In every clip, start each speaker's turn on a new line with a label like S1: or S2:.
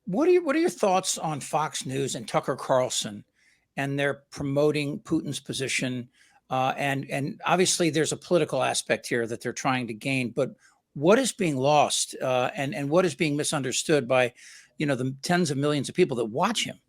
S1: What are your thoughts on Fox News and Tucker Carlson, and they're promoting Putin's position? And obviously there's a political aspect here that they're trying to gain. But what is being lost, and what is being misunderstood by, the tens of millions of people that watch him?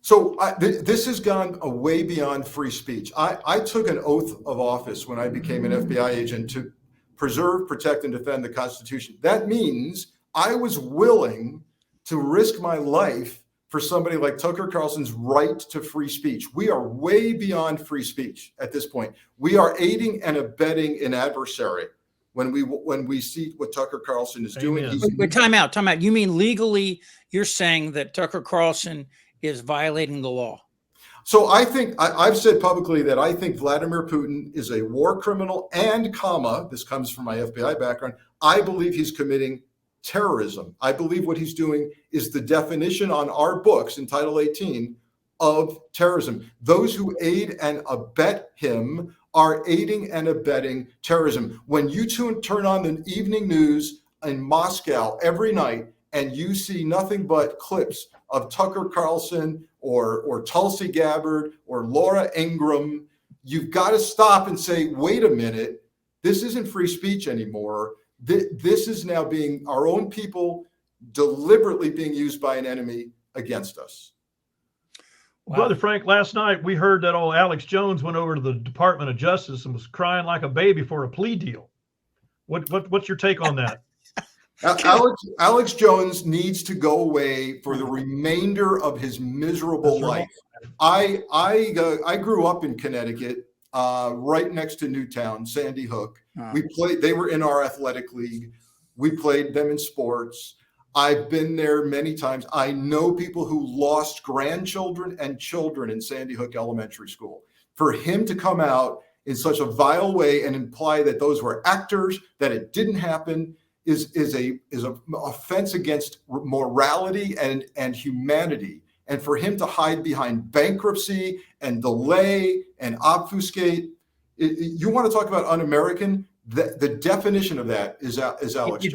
S2: So this has gone way beyond free speech. I took an oath of office when I became an FBI agent to preserve, protect, and defend the Constitution. That means I was willing to risk my life for somebody like Tucker Carlson's right to free speech. We are way beyond free speech at this point. We are aiding and abetting an adversary when we see what Tucker Carlson is doing.
S1: Wait, time out. You mean legally you're saying that Tucker Carlson is violating the law?
S2: So I think I've said publicly that I think Vladimir Putin is a war criminal and, this comes from my FBI background, I believe he's committing terrorism. I believe what he's doing is the definition on our books in Title 18 of terrorism. Those who aid and abet him are aiding and abetting terrorism. When you turn on the evening news in Moscow every night and you see nothing but clips of Tucker Carlson or Tulsi Gabbard or Laura Ingraham, you've got to stop and say, wait a minute, this isn't free speech anymore. This is now being our own people deliberately being used by an enemy against us.
S3: Wow. Brother Frank, last night we heard that old Alex Jones went over to the Department of Justice and was crying like a baby for a plea deal. What's your take on that?
S2: Alex Jones needs to go away for the remainder of his miserable life. I grew up in Connecticut, right next to Newtown, Sandy Hook. They were in our athletic league. We played them in sports. I've been there many times. I know people who lost grandchildren and children in Sandy Hook Elementary School. For him to come out in such a vile way and imply that those were actors, that it didn't happen, is a offense against morality and humanity. And for him to hide behind bankruptcy and delay and obfuscate, you want to talk about un-American? The definition of that is Alex Jones.